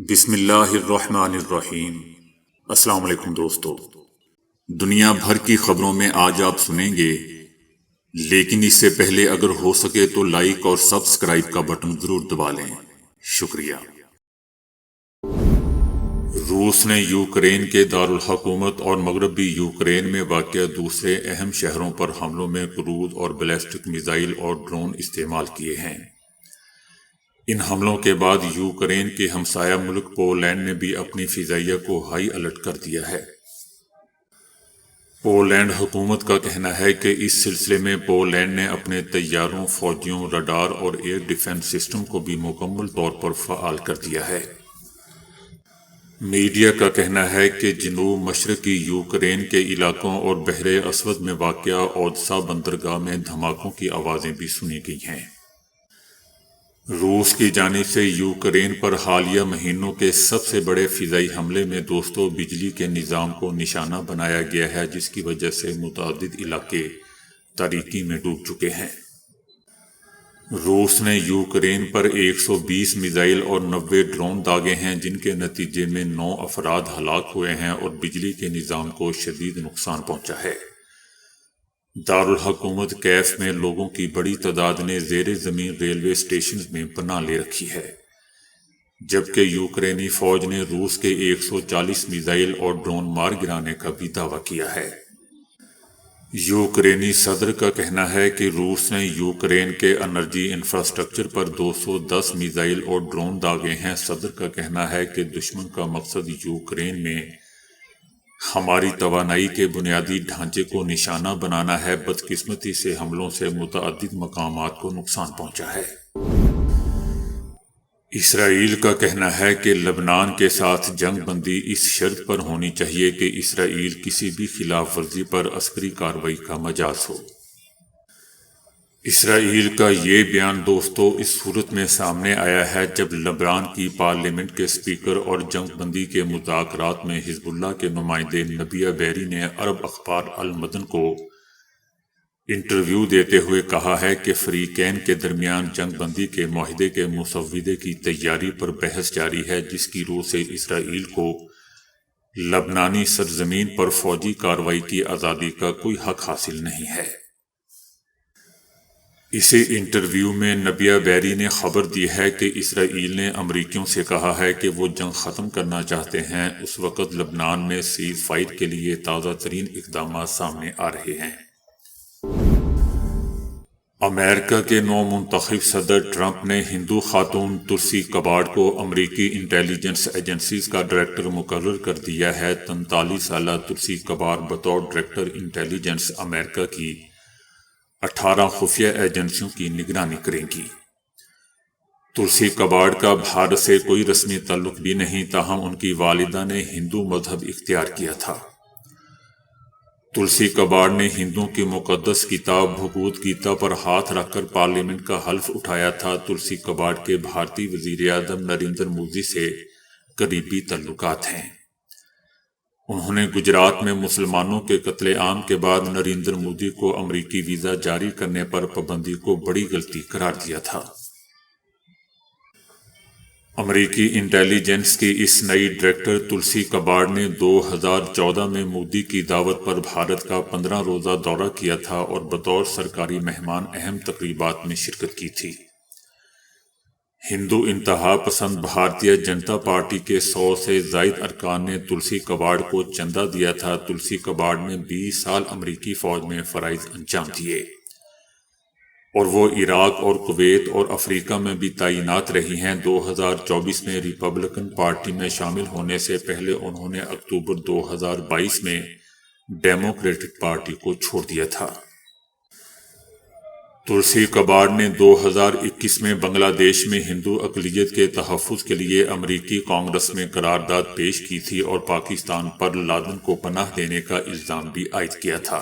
بسم اللہ الرحمن الرحیم۔ السلام علیکم دوستو، دنیا بھر کی خبروں میں آج آپ سنیں گے، لیکن اس سے پہلے اگر ہو سکے تو لائک اور سبسکرائب کا بٹن ضرور دبا لیں۔ شکریہ۔ روس نے یوکرین کے دارالحکومت اور مغربی یوکرین میں واقع دوسرے اہم شہروں پر حملوں میں کروز اور بیلسٹک میزائل اور ڈرون استعمال کیے ہیں۔ ان حملوں کے بعد یوکرین کے ہمسایہ ملک پولینڈ نے بھی اپنی فضائیہ کو ہائی الرٹ کر دیا ہے۔ پولینڈ حکومت کا کہنا ہے کہ اس سلسلے میں پولینڈ نے اپنے طیاروں، فوجیوں، رڈار اور ایئر ڈیفنس سسٹم کو بھی مکمل طور پر فعال کر دیا ہے۔ میڈیا کا کہنا ہے کہ جنوب مشرقی یوکرین کے علاقوں اور بحر اسود میں واقع اودسا بندرگاہ میں دھماکوں کی آوازیں بھی سنی گئی ہیں۔ روس کی جانب سے یوکرین پر حالیہ مہینوں کے سب سے بڑے فضائی حملے میں بجلی کے نظام کو نشانہ بنایا گیا ہے، جس کی وجہ سے متعدد علاقے تاریکی میں ڈوب چکے ہیں۔ روس نے یوکرین پر 120 میزائل اور 90 ڈرون داغے ہیں، جن کے نتیجے میں 9 افراد ہلاک ہوئے ہیں اور بجلی کے نظام کو شدید نقصان پہنچا ہے۔ دارالحکومت کیف میں لوگوں کی بڑی تعداد نے زیر زمین ریلوے اسٹیشنز میں پناہ لے رکھی ہے، جبکہ یوکرینی فوج نے روس کے 140 میزائل اور ڈرون مار گرانے کا بھی دعویٰ کیا ہے۔ یوکرینی صدر کا کہنا ہے کہ روس نے یوکرین کے انرجی انفراسٹرکچر پر 210 میزائل اور ڈرون داغے ہیں۔ صدر کا کہنا ہے کہ دشمن کا مقصد یوکرین میں ہماری توانائی کے بنیادی ڈھانچے کو نشانہ بنانا ہے۔ بدقسمتی سے حملوں سے متعدد مقامات کو نقصان پہنچا ہے۔ اسرائیل کا کہنا ہے کہ لبنان کے ساتھ جنگ بندی اس شرط پر ہونی چاہیے کہ اسرائیل کسی بھی خلاف ورزی پر عسکری کارروائی کا مجاز ہو۔ اسرائیل کا یہ بیان دوستو اس صورت میں سامنے آیا ہے جب لبنان کی پارلیمنٹ کے اسپیکر اور جنگ بندی کے مذاکرات میں حزب اللہ کے نمائندے نبیہ بیری نے عرب اخبار المدن کو انٹرویو دیتے ہوئے کہا ہے کہ فریقین کے درمیان جنگ بندی کے معاہدے کے مسودے کی تیاری پر بحث جاری ہے، جس کی روح سے اسرائیل کو لبنانی سرزمین پر فوجی کارروائی کی آزادی کا کوئی حق حاصل نہیں ہے۔ اسی انٹرویو میں نبیہ بیری نے خبر دی ہے کہ اسرائیل نے امریکیوں سے کہا ہے کہ وہ جنگ ختم کرنا چاہتے ہیں۔ اس وقت لبنان میں سیز فائر کے لیے تازہ ترین اقدامات سامنے آ رہے ہیں۔ امریکہ کے نو منتخب صدر ٹرمپ نے ہندو خاتون تلسی کباڈ کو امریکی انٹیلیجنس ایجنسیز کا ڈائریکٹر مقرر کر دیا ہے۔ 43 سالہ تلسی کباڈ بطور ڈائریکٹر انٹیلیجنس امریکہ کی 18 خفیہ ایجنسیوں کی نگرانی کریں گی۔ تلسی کباڈ کا بھارت سے کوئی رسمی تعلق بھی نہیں، تاہم ان کی والدہ نے ہندو مذہب اختیار کیا تھا۔ تلسی کباڈ نے ہندوؤں کی مقدس کتاب بھگوت گیتا پر ہاتھ رکھ کر پارلیمنٹ کا حلف اٹھایا تھا۔ تلسی کباڈ کے بھارتی وزیر اعظم نریندر مودی سے قریبی تعلقات ہیں۔ انہوں نے گجرات میں مسلمانوں کے قتل عام کے بعد نریندر مودی کو امریکی ویزا جاری کرنے پر پابندی کو بڑی غلطی قرار دیا تھا۔ امریکی انٹیلیجنس کی اس نئی ڈائریکٹر تلسی کباڈ نے 2014 میں مودی کی دعوت پر بھارت کا 15 روزہ دورہ کیا تھا اور بطور سرکاری مہمان اہم تقریبات میں شرکت کی تھی۔ ہندو انتہا پسند بھارتیہ جنتا پارٹی کے 100 سے زائد ارکان نے تلسی کباڈ کو چندہ دیا تھا۔ تلسی کباڈ نے 20 سال امریکی فوج میں فرائض انجام دیے اور وہ عراق اور کویت اور افریقہ میں بھی تعینات رہی ہیں۔ 2024 میں ریپبلکن پارٹی میں شامل ہونے سے پہلے انہوں نے اکتوبر 2022 میں ڈیموکریٹک پارٹی کو چھوڑ دیا تھا۔ تلسی کباڈ نے 2021 میں بنگلہ دیش میں ہندو اقلیت کے تحفظ کے لیے امریکی کانگریس میں قرارداد پیش کی تھی اور پاکستان پر لادن کو پناہ دینے کا الزام بھی عائد کیا تھا۔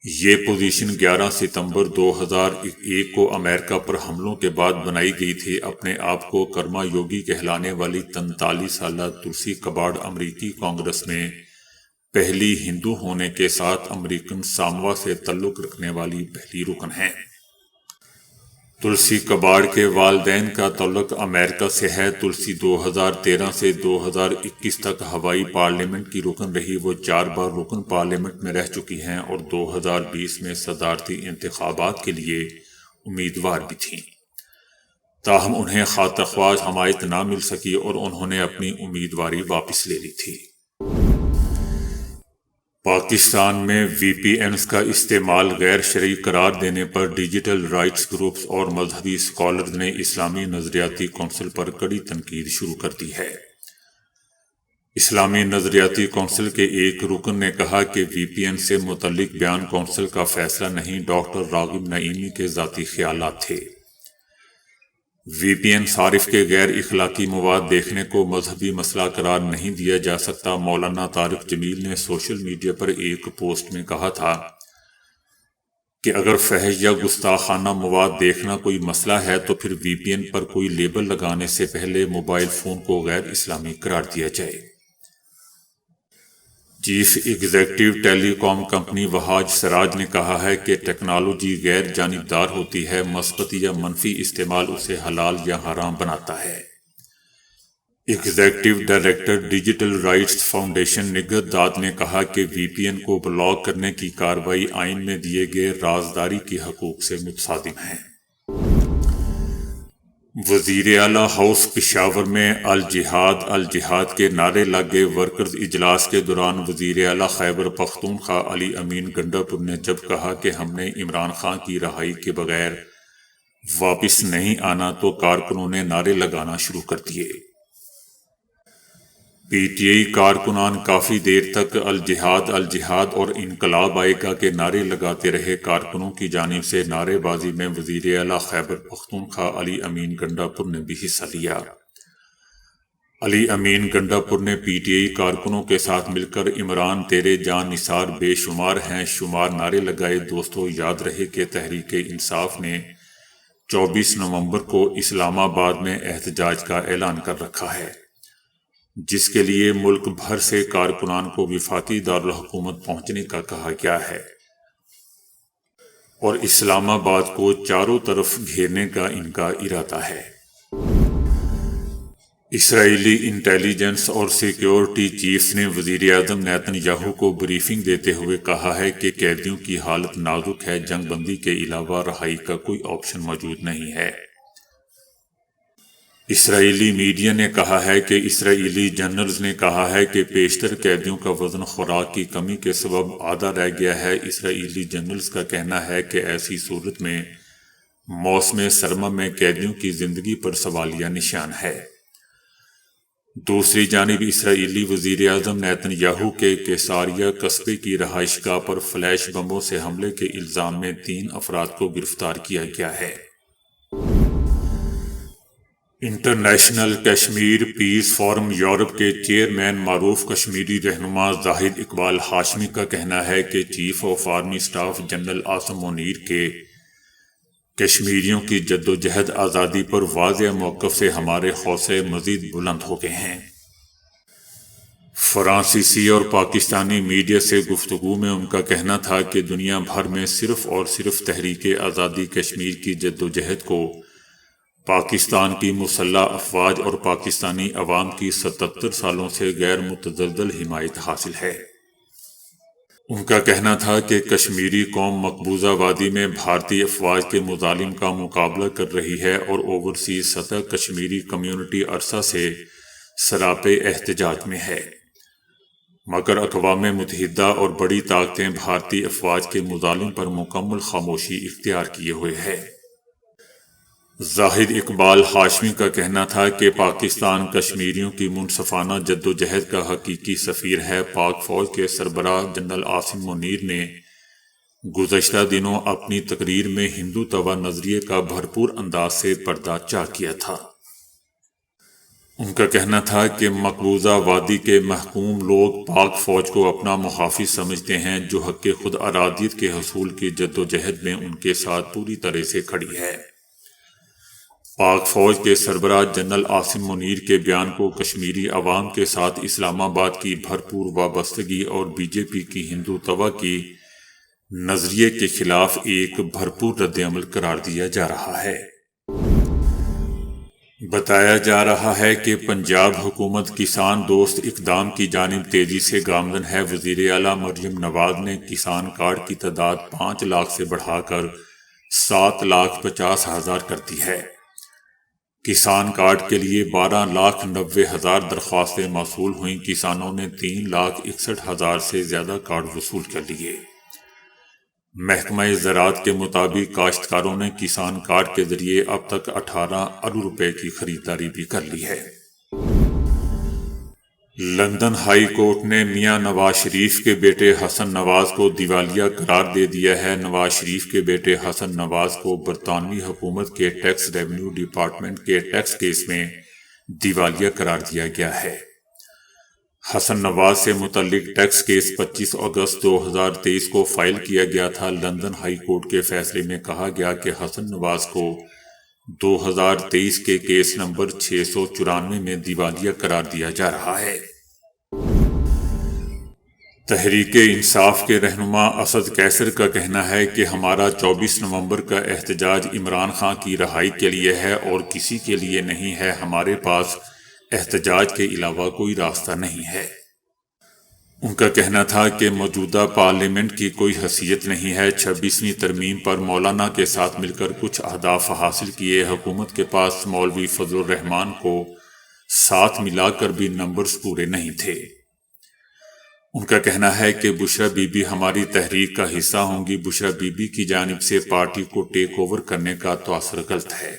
یہ پوزیشن 11 ستمبر 2001 کو امریکہ پر حملوں کے بعد بنائی گئی تھی۔ اپنے آپ کو کرما یوگی کہلانے والی 43 سالہ تلسی کباڈ امریکی کانگریس میں پہلی ہندو ہونے کے ساتھ امریکن ساموا سے تعلق رکھنے والی پہلی رکن ہیں۔ تلسی کباڑ کے والدین کا تعلق امریکہ سے ہے۔ تلسی 2013 سے 2021 تک ہوائی پارلیمنٹ کی رکن رہی۔ وہ 4 بار رکن پارلیمنٹ میں رہ چکی ہیں اور 2020 میں صدارتی انتخابات کے لیے امیدوار بھی تھیں، تاہم انہیں خاطر خواہ حمایت نہ مل سکی اور انہوں نے اپنی امیدواری واپس لے لی تھی۔ پاکستان میں وی پی اینز کا استعمال غیر شرعی قرار دینے پر ڈیجیٹل رائٹس گروپس اور مذہبی اسکالرز نے اسلامی نظریاتی کونسل پر کڑی تنقید شروع کر دی ہے۔ اسلامی نظریاتی کونسل کے ایک رکن نے کہا کہ وی پی این سے متعلق بیان کونسل کا فیصلہ نہیں، ڈاکٹر راغب نعیمی کے ذاتی خیالات تھے۔ وی پی این صارف کے غیر اخلاقی مواد دیکھنے کو مذہبی مسئلہ قرار نہیں دیا جا سکتا۔ مولانا طارق جمیل نے سوشل میڈیا پر ایک پوسٹ میں کہا تھا کہ اگر فحش یا گستاخانہ مواد دیکھنا کوئی مسئلہ ہے تو پھر وی پی این پر کوئی لیبل لگانے سے پہلے موبائل فون کو غیر اسلامی قرار دیا جائے۔ چیف ایگزیکٹو ٹیلی کام کمپنی وہاج سراج نے کہا ہے کہ ٹیکنالوجی غیر جانبدار ہوتی ہے، مثبت یا منفی استعمال اسے حلال یا حرام بناتا ہے۔ Executive director digital rights foundation Nighat داد نے کہا کہ وی پی این کو بلاک کرنے کی کارروائی آئین میں دیے گئے رازداری کے حقوق سے متصادم ہے۔ وزیر اعلیٰ ہاؤس پشاور میں الجہاد الجہاد کے نعرے لگے۔ ورکرز اجلاس کے دوران وزیر اعلیٰ خیبر پختونخوا علی امین گنڈا پور نے جب کہا کہ ہم نے عمران خان کی رہائی کے بغیر واپس نہیں آنا تو کارکنوں نے نعرے لگانا شروع کر دیے۔ پی ٹی آئی کارکنان کافی دیر تک الجہاد الجہاد اور انقلاب آئے گا کے نعرے لگاتے رہے۔ کارکنوں کی جانب سے نعرے بازی میں وزیر اعلیٰ خیبر پختونخوا علی امین گنڈا پور نے بھی حصہ لیا۔ علی امین گنڈا پور نے پی ٹی آئی کارکنوں کے ساتھ مل کر عمران تیرے جان نثار بے شمار ہیں شمار نعرے لگائے۔ دوستو، یاد رہے کہ تحریک انصاف نے 24 نومبر کو اسلام آباد میں احتجاج کا اعلان کر رکھا ہے، جس کے لیے ملک بھر سے کارکنان کو وفاقی دارالحکومت پہنچنے کا کہا گیا ہے اور اسلام آباد کو چاروں طرف گھیرنے کا ان کا ارادہ ہے۔ اسرائیلی انٹیلیجنس اور سیکیورٹی چیفز نے وزیر اعظم نیتن یاہو کو بریفنگ دیتے ہوئے کہا ہے کہ قیدیوں کی حالت نازک ہے، جنگ بندی کے علاوہ رہائی کا کوئی آپشن موجود نہیں ہے۔ اسرائیلی میڈیا نے کہا ہے کہ اسرائیلی جنرلز نے کہا ہے کہ بیشتر قیدیوں کا وزن خوراک کی کمی کے سبب آدھا رہ گیا ہے۔ اسرائیلی جنرلز کا کہنا ہے کہ ایسی صورت میں موسم سرما میں قیدیوں کی زندگی پر سوالیہ نشان ہے۔ دوسری جانب اسرائیلی وزیر اعظم نیتن یاہو کے کیساریہ قصبے کی رہائش گاہ پر فلیش بموں سے حملے کے الزام میں 3 افراد کو گرفتار کیا گیا ہے۔ انٹرنیشنل کشمیر پیس فورم یورپ کے چیئرمین معروف کشمیری رہنما زاہد اقبال ہاشمی کا کہنا ہے کہ chief of army staff general Asim Munir کے کشمیریوں کی جدوجہد آزادی پر واضح موقف سے ہمارے حوصلے مزید بلند ہو گئے ہیں۔ فرانسیسی اور پاکستانی میڈیا سے گفتگو میں ان کا کہنا تھا کہ دنیا بھر میں صرف اور صرف تحریک آزادی کشمیر کی جدوجہد کو پاکستان کی مسلح افواج اور پاکستانی عوام کی 77 سالوں سے غیر متزلزل حمایت حاصل ہے۔ ان کا کہنا تھا کہ کشمیری قوم مقبوضہ وادی میں بھارتی افواج کے مظالم کا مقابلہ کر رہی ہے اور اوورسیز سطح کشمیری کمیونٹی عرصہ سے سراپے احتجاج میں ہے، مگر اقوام متحدہ اور بڑی طاقتیں بھارتی افواج کے مظالم پر مکمل خاموشی اختیار کیے ہوئے ہے۔ زاہد اقبال ہاشمی کا کہنا تھا کہ پاکستان کشمیریوں کی منصفانہ جدوجہد کا حقیقی سفیر ہے۔ پاک فوج کے سربراہ جنرل عاصم منیر نے گزشتہ دنوں اپنی تقریر میں ہندو توا نظریے کا بھرپور انداز سے پردہ چاک کیا تھا۔ ان کا کہنا تھا کہ مقبوضہ وادی کے محکوم لوگ پاک فوج کو اپنا محافظ سمجھتے ہیں، جو حق خود ارادیت کے حصول کی جدوجہد میں ان کے ساتھ پوری طرح سے کھڑی ہے۔ پاک فوج کے سربراہ جنرل عاصم منیر کے بیان کو کشمیری عوام کے ساتھ اسلام آباد کی بھرپور وابستگی اور بی جے پی کی ہندو توا کی نظریے کے خلاف ایک بھرپور رد عمل قرار دیا جا رہا ہے۔ بتایا جا رہا ہے کہ پنجاب حکومت کسان دوست اقدام کی جانب تیزی سے گامزن ہے۔ وزیر اعلیٰ مریم نواز نے کسان کارڈ کی تعداد 5 لاکھ سے بڑھا کر 7,50,000 کر دی ہے۔ کسان کارڈ کے لیے 12,90,000 درخواستیں موصول ہوئیں۔ کسانوں نے 3,61,000 سے زیادہ کارڈ وصول کر لیے۔ محکمہ زراعت کے مطابق کاشتکاروں نے کسان کارڈ کے ذریعے اب تک 18 ارب روپے کی خریداری بھی کر لی ہے۔ لندن ہائی کورٹ نے میاں نواز شریف کے بیٹے حسن نواز کو دیوالیہ قرار دے دیا ہے۔ نواز شریف کے بیٹے حسن نواز کو برطانوی حکومت کے ٹیکس ریونیو ڈپارٹمنٹ کے ٹیکس کیس میں دیوالیہ قرار دیا گیا ہے۔ حسن نواز سے متعلق ٹیکس کیس 25 اگست 2023 کو فائل کیا گیا تھا۔ لندن ہائی کورٹ کے فیصلے میں کہا گیا کہ حسن نواز کو 2023 کے کیس نمبر 694 میں دیوالیہ قرار دیا جا رہا ہے۔ تحریک انصاف کے رہنما اسد قیصر کا کہنا ہے کہ ہمارا 24 نومبر کا احتجاج عمران خان کی رہائی کے لیے ہے اور کسی کے لیے نہیں ہے۔ ہمارے پاس احتجاج کے علاوہ کوئی راستہ نہیں ہے۔ ان کا کہنا تھا کہ موجودہ پارلیمنٹ کی کوئی حیثیت نہیں ہے۔ 26ویں ترمیم پر مولانا کے ساتھ مل کر کچھ اہداف حاصل کیے۔ حکومت کے پاس مولوی فضل الرحمان کو ساتھ ملا کر بھی نمبرز پورے نہیں تھے۔ ان کا کہنا ہے کہ بشرا بی بی ہماری تحریک کا حصہ ہوں گی۔ بشرا بی بی کی جانب سے پارٹی کو ٹیک اوور کرنے کا تاثر غلط ہے۔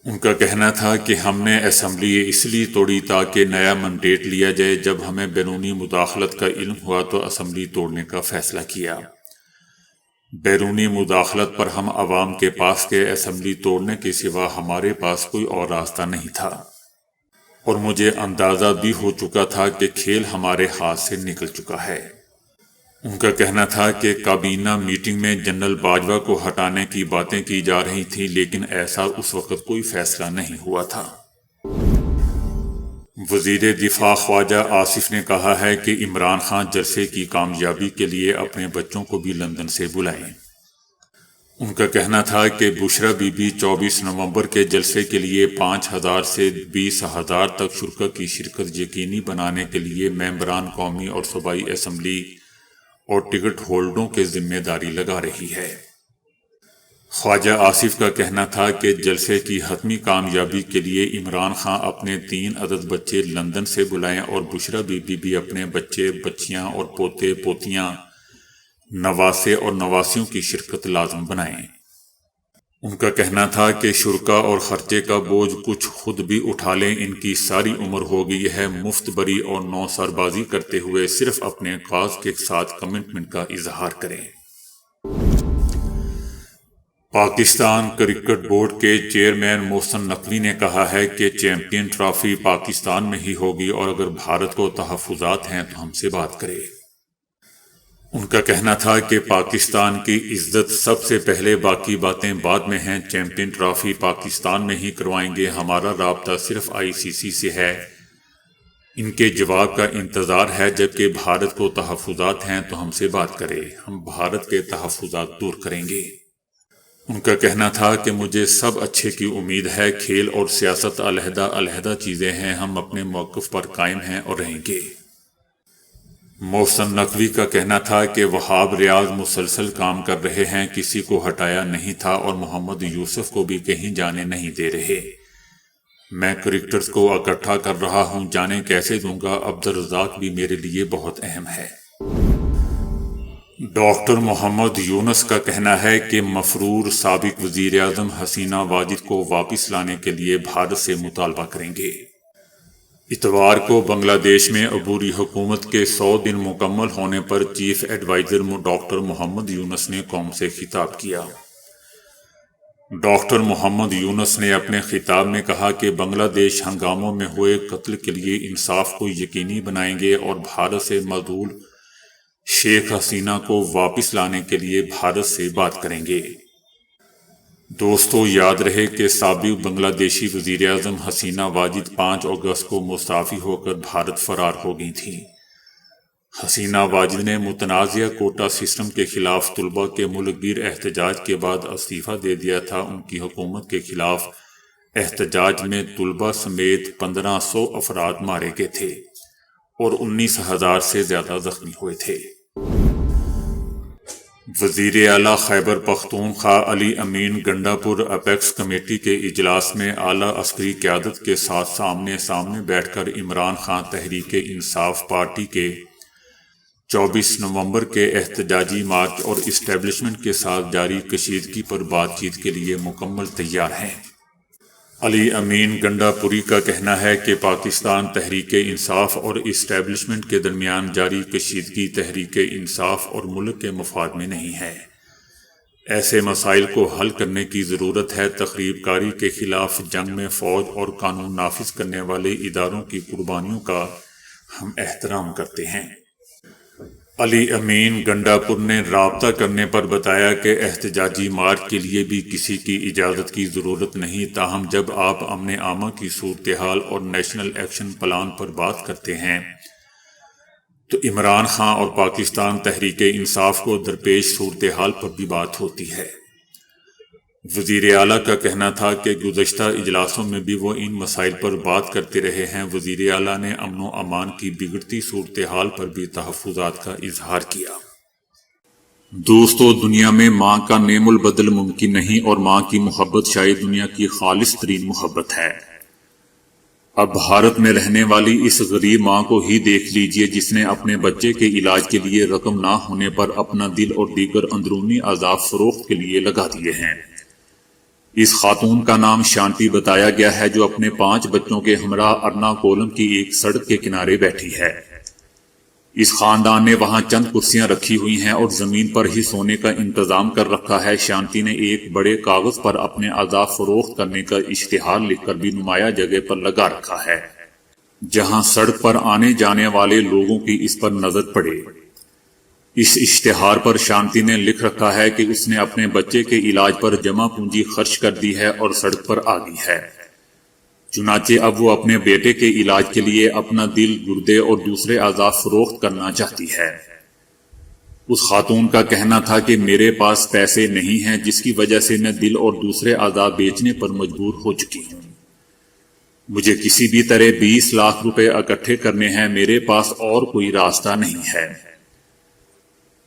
ان کا کہنا تھا کہ ہم نے اسمبلی اس لیے توڑی تاکہ نیا منڈیٹ لیا جائے۔ جب ہمیں بیرونی مداخلت کا علم ہوا تو اسمبلی توڑنے کا فیصلہ کیا۔ بیرونی مداخلت پر ہم عوام کے پاس کے اسمبلی توڑنے کے سوا ہمارے پاس کوئی اور راستہ نہیں تھا، اور مجھے اندازہ بھی ہو چکا تھا کہ کھیل ہمارے ہاتھ سے نکل چکا ہے۔ ان کا کہنا تھا کہ کابینہ میٹنگ میں جنرل باجوہ کو ہٹانے کی باتیں کی جا رہی تھیں، لیکن ایسا اس وقت کوئی فیصلہ نہیں ہوا تھا۔ وزیر دفاع خواجہ آصف نے کہا ہے کہ عمران خان جلسے کی کامیابی کے لیے اپنے بچوں کو بھی لندن سے بلائیں۔ ان کا کہنا تھا کہ بشرا بی بی 24 نومبر کے جلسے کے لیے 5,000 سے 20,000 تک شرکا کی شرکت یقینی بنانے کے لیے ممبران قومی اور صوبائی اسمبلی اور ٹکٹ ہولڈروں کے ذمہ داری لگا رہی ہے۔ خواجہ آصف کا کہنا تھا کہ جلسے کی حتمی کامیابی کے لیے عمران خان اپنے 3 عدد بچے لندن سے بلائیں اور بشرا بی بی بھی اپنے بچے، بچیاں اور پوتے پوتیاں، نواسے اور نواسیوں کی شرکت لازم بنائیں۔ ان کا کہنا تھا کہ شرکا اور خرچے کا بوجھ کچھ خود بھی اٹھا لیں، ان کی ساری عمر ہو گئی ہے مفت بری اور نو سربازی کرتے ہوئے صرف اپنے کاز کے ساتھ کمٹمنٹ کا اظہار کریں۔ پاکستان کرکٹ بورڈ کے چیئرمین محسن نقوی نے کہا ہے کہ چیمپئن ٹرافی پاکستان میں ہی ہوگی اور اگر بھارت کو تحفظات ہیں تو ہم سے بات کرے۔ ان کا کہنا تھا کہ پاکستان کی عزت سب سے پہلے، باقی باتیں بعد میں ہیں۔ چیمپئن ٹرافی پاکستان میں ہی کروائیں گے، ہمارا رابطہ صرف ICC سے ہے۔ ان کے جواب کا انتظار ہے۔ جبکہ بھارت کو تحفظات ہیں تو ہم سے بات کرے، ہم بھارت کے تحفظات دور کریں گے۔ ان کا کہنا تھا کہ مجھے سب اچھے کی امید ہے۔ کھیل اور سیاست علیحدہ علیحدہ چیزیں ہیں، ہم اپنے موقف پر قائم ہیں اور رہیں گے۔ محسن نقوی کا کہنا تھا کہ وہاب ریاض مسلسل کام کر رہے ہیں، کسی کو ہٹایا نہیں تھا اور محمد یوسف کو بھی کہیں جانے نہیں دے رہے۔ میں کرکٹرز کو اکٹھا کر رہا ہوں، جانے کیسے دوں گا؟ عبدالرزاق بھی میرے لیے بہت اہم ہے۔ ڈاکٹر محمد یونس کا کہنا ہے کہ مفرور سابق وزیر اعظم حسینہ واجد کو واپس لانے کے لیے بھارت سے مطالبہ کریں گے۔ اتوار کو بنگلہ دیش میں عبوری حکومت کے 100 دن مکمل ہونے پر چیف ایڈوائزر ڈاکٹر محمد یونس نے قوم سے خطاب کیا۔ ڈاکٹر محمد یونس نے اپنے خطاب میں کہا کہ بنگلہ دیش ہنگاموں میں ہوئے قتل کے لیے انصاف کو یقینی بنائیں گے اور بھارت سے معزول شیخ حسینہ کو واپس لانے کے لیے بھارت سے بات کریں گے۔ دوستو، یاد رہے کہ سابق بنگلہ دیشی وزیر اعظم حسینہ واجد 5 اگست کو مستعفی ہو کر بھارت فرار ہو گئی تھیں۔ حسینہ واجد نے متنازعہ کوٹا سسٹم کے خلاف طلباء کے ملک گیر احتجاج کے بعد استعفیٰ دے دیا تھا۔ ان کی حکومت کے خلاف احتجاج میں طلباء سمیت 1500 افراد مارے گئے تھے اور 19,000 سے زیادہ زخمی ہوئے تھے۔ وزیر اعلیٰ خیبر پختونخوا علی امین گنڈا پور اپیکس کمیٹی کے اجلاس میں اعلیٰ عسکری قیادت کے ساتھ سامنے سامنے بیٹھ کر عمران خان تحریک انصاف پارٹی کے 24 نومبر کے احتجاجی مارچ اور اسٹیبلشمنٹ کے ساتھ جاری کشیدگی پر بات چیت کے لیے مکمل تیار ہیں۔ علی امین گنڈا پوری کا کہنا ہے کہ پاکستان تحریک انصاف اور اسٹیبلشمنٹ کے درمیان جاری کشیدگی تحریک انصاف اور ملک کے مفاد میں نہیں ہے۔ ایسے مسائل کو حل کرنے کی ضرورت ہے۔ تخریب کاری کے خلاف جنگ میں فوج اور قانون نافذ کرنے والے اداروں کی قربانیوں کا ہم احترام کرتے ہیں۔ علی امین گنڈا پور نے رابطہ کرنے پر بتایا کہ احتجاجی مارچ کے لیے بھی کسی کی اجازت کی ضرورت نہیں، تاہم جب آپ امن عامہ کی صورتحال اور نیشنل ایکشن پلان پر بات کرتے ہیں تو عمران خان اور پاکستان تحریک انصاف کو درپیش صورتحال پر بھی بات ہوتی ہے۔ وزیر اعلیٰ کا کہنا تھا کہ گزشتہ اجلاسوں میں بھی وہ ان مسائل پر بات کرتے رہے ہیں۔ وزیر اعلیٰ نے امن و امان کی بگڑتی صورتحال پر بھی تحفظات کا اظہار کیا۔ دوستو، دنیا میں ماں کا نعم البدل ممکن نہیں اور ماں کی محبت شاید دنیا کی خالص ترین محبت ہے۔ اب بھارت میں رہنے والی اس غریب ماں کو ہی دیکھ لیجئے جس نے اپنے بچے کے علاج کے لیے رقم نہ ہونے پر اپنا دل اور دیگر اندرونی اعضاء فروخت کے لیے لگا دیے ہیں۔ اس خاتون کا نام شانتی بتایا گیا ہے، جو اپنے 5 بچوں کے ہمراہ ارناکولم کی ایک سڑک کے کنارے بیٹھی ہے۔ اس خاندان نے وہاں چند کرسیاں رکھی ہوئی ہیں اور زمین پر ہی سونے کا انتظام کر رکھا ہے۔ شانتی نے ایک بڑے کاغذ پر اپنے اعضاء فروخت کرنے کا اشتہار لکھ کر بھی نمایاں جگہ پر لگا رکھا ہے، جہاں سڑک پر آنے جانے والے لوگوں کی اس پر نظر پڑے۔ اس اشتہار پر شانتی نے لکھ رکھا ہے کہ اس نے اپنے بچے کے علاج پر جمع پونجی خرچ کر دی ہے اور سڑک پر آ گئی ہے۔ چنانچہ اب وہ اپنے بیٹے کے علاج کے لیے اپنا دل، گردے اور دوسرے اعضاء فروخت کرنا چاہتی ہے۔ اس خاتون کا کہنا تھا کہ میرے پاس پیسے نہیں ہیں، جس کی وجہ سے میں دل اور دوسرے اعضاء بیچنے پر مجبور ہو چکی ہوں۔ مجھے کسی بھی طرح 20 لاکھ روپے اکٹھے کرنے ہیں، میرے پاس اور کوئی راستہ نہیں ہے۔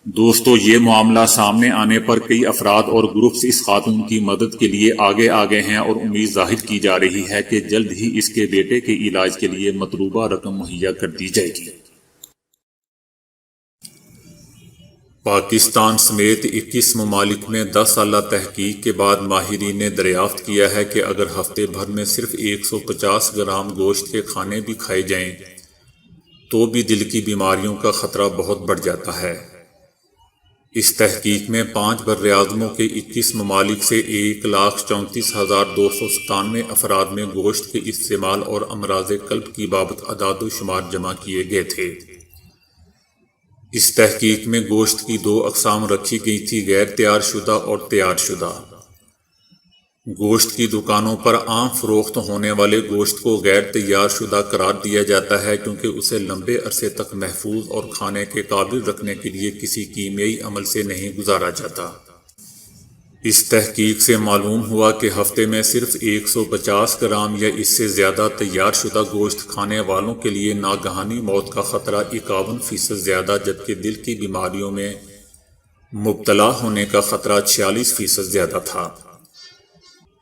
دوستو، یہ معاملہ سامنے آنے پر کئی افراد اور گروپس اس خاتون کی مدد کے لیے آگے ہیں اور امید ظاہر کی جا رہی ہے کہ جلد ہی اس کے بیٹے کے علاج کے لیے مطلوبہ رقم مہیا کر دی جائے گی۔ پاکستان سمیت 21 ممالک میں 10 سالہ تحقیق کے بعد ماہرین نے دریافت کیا ہے کہ اگر ہفتے بھر میں صرف 150 گرام گوشت کے کھانے بھی کھائے جائیں تو بھی دل کی بیماریوں کا خطرہ بہت بڑھ جاتا ہے۔ اس تحقیق میں 5 براعظموں کے 21 ممالک سے 1,34,297 افراد میں گوشت کے استعمال اور امراض قلب کی بابت اعداد و شمار جمع کیے گئے تھے۔ اس تحقیق میں گوشت کی 2 اقسام رکھی گئی تھی، غیر تیار شدہ اور تیار شدہ۔ گوشت کی دکانوں پر عام فروخت ہونے والے گوشت کو غیر تیار شدہ قرار دیا جاتا ہے کیونکہ اسے لمبے عرصے تک محفوظ اور کھانے کے قابل رکھنے کے لیے کسی کیمیائی عمل سے نہیں گزارا جاتا۔ اس تحقیق سے معلوم ہوا کہ ہفتے میں صرف 150 گرام یا اس سے زیادہ تیار شدہ گوشت کھانے والوں کے لیے ناگہانی موت کا خطرہ 51% زیادہ، جبکہ دل کی بیماریوں میں مبتلا ہونے کا خطرہ 46% زیادہ تھا۔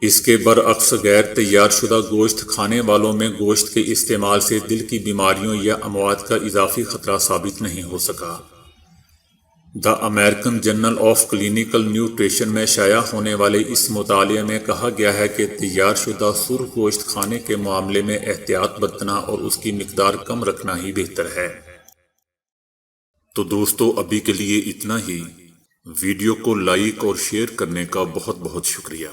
اس کے برعکس غیر تیار شدہ گوشت کھانے والوں میں گوشت کے استعمال سے دل کی بیماریوں یا اموات کا اضافی خطرہ ثابت نہیں ہو سکا۔ The American Journal of Clinical Nutrition میں شائع ہونے والے اس مطالعے میں کہا گیا ہے کہ تیار شدہ سرخ گوشت کھانے کے معاملے میں احتیاط برتنا اور اس کی مقدار کم رکھنا ہی بہتر ہے۔ تو دوستو، ابھی کے لیے اتنا ہی۔ ویڈیو کو لائک اور شیئر کرنے کا بہت بہت شکریہ۔